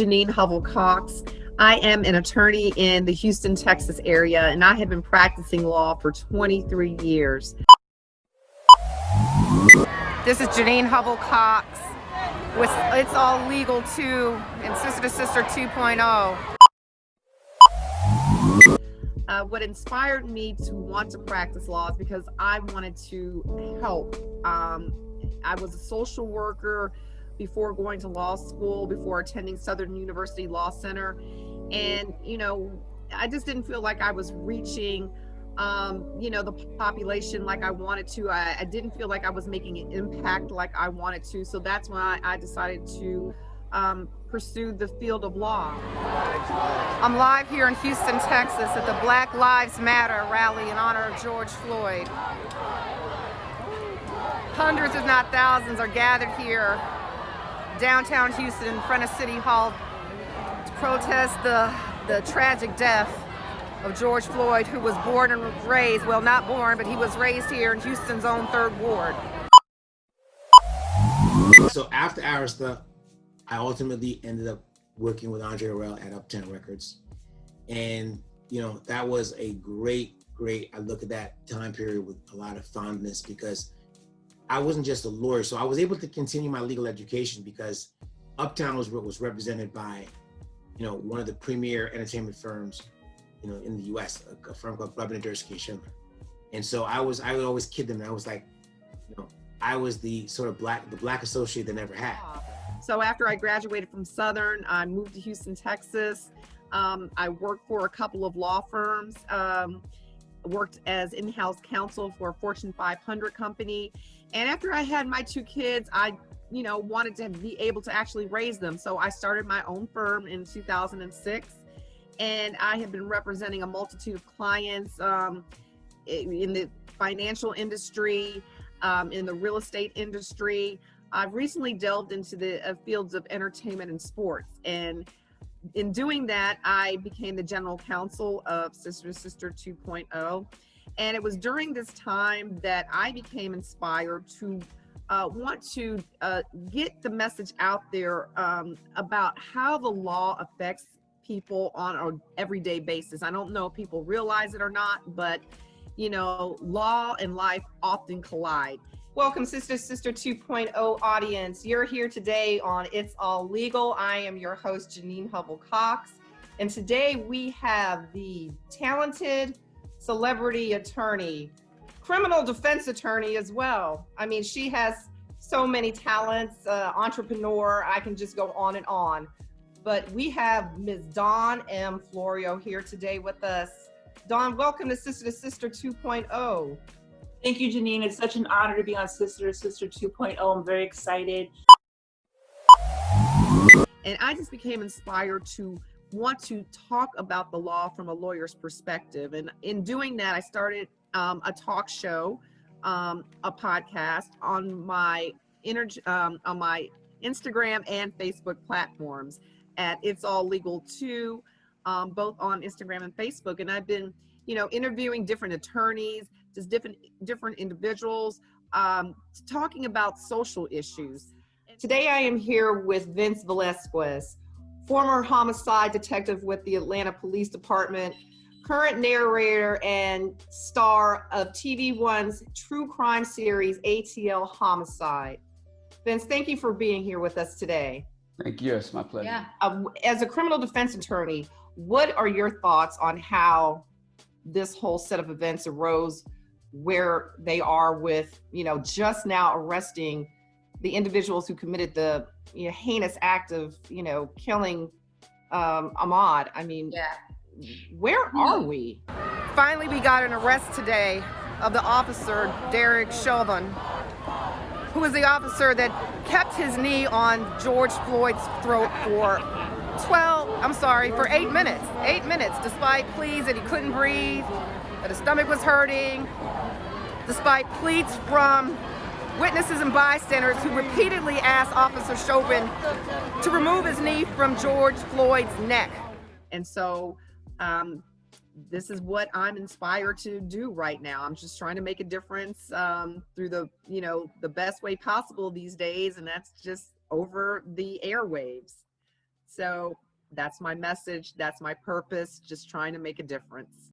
Jennine Hovell-Cox. I am an attorney in the Houston, Texas area, and I have been practicing law for 23 years. This is Jennine Hovell-Cox with It's All Legal 2 and Sister to Sister 2.0. What inspired me to want to practice law is because I wanted to help. I was a social worker before going to law school, before attending Southern University Law Center. And, I just didn't feel like I was reaching, the population like I wanted to. I didn't feel like I was making an impact like I wanted to. So that's why I decided to pursue the field of law. I'm live here in Houston, Texas at the Black Lives Matter rally in honor of George Floyd. Hundreds, if not thousands, are gathered here downtown Houston in front of City Hall to protest the tragic death of George Floyd, who was born and raised, well, not born, but he was raised here in Houston's own 3rd Ward. So after our stuff, I ultimately ended up working with Andre Hovell at Uptown Records. And, that was a great, I look at that time period with a lot of fondness because I wasn't just a lawyer. So I was able to continue my legal education because Uptown was represented by, one of the premier entertainment firms, in the US, a firm called Blubbin, Durski & Schindler. And so I would always kid them. I was like, I was the sort of black associate they never had. So after I graduated from Southern, I moved to Houston, Texas. I worked for a couple of law firms, worked as in-house counsel for a Fortune 500 company. And after I had my 2 kids, I, wanted to be able to actually raise them. So I started my own firm in 2006. And I have been representing a multitude of clients in the financial industry, in the real estate industry. I've recently delved into the fields of entertainment and sports. And in doing that, I became the general counsel of Sister to Sister 2.0. And it was during this time that I became inspired to want to get the message out there about how the law affects people on an everyday basis. I don't know if people realize it or not, but law and life often collide. Welcome, Sister 2.0 audience. You're here today on It's All Legal. I am your host, Jennine Hovell-Cox. And today we have the talented celebrity attorney, criminal defense attorney as well. I mean, she has so many talents, entrepreneur, I can just go on and on. But we have Ms. Dawn M. Florio here today with us. Dawn, welcome to Sister 2.0. Thank you, Jennine. It's such an honor to be on Sister to Sister 2.0. I'm very excited. And I just became inspired to want to talk about the law from a lawyer's perspective. And in doing that, I started a talk show, a podcast on my Instagram and Facebook platforms at It's All Legal 2, both on Instagram and Facebook. And I've been, interviewing different attorneys, just different individuals, talking about social issues. Today I am here with Vince Velasquez, former homicide detective with the Atlanta Police Department, current narrator and star of TV One's true crime series, ATL Homicide. Vince, thank you for being here with us today. Thank you, it's my pleasure. Yeah. As a criminal defense attorney, what are your thoughts on how this whole set of events arose where they are with, just now arresting the individuals who committed the heinous act of, killing Ahmaud? I mean, where are we? Finally, we got an arrest today of the officer, Derek Chauvin, who was the officer that kept his knee on George Floyd's throat for 8 minutes. 8 minutes, despite pleas that he couldn't breathe, that his stomach was hurting, despite pleas from witnesses and bystanders who repeatedly asked Officer Chauvin to remove his knee from George Floyd's neck. And so this is what I'm inspired to do right now. I'm just trying to make a difference through the best way possible these days, and that's just over the airwaves. So that's my message. That's my purpose. Just trying to make a difference.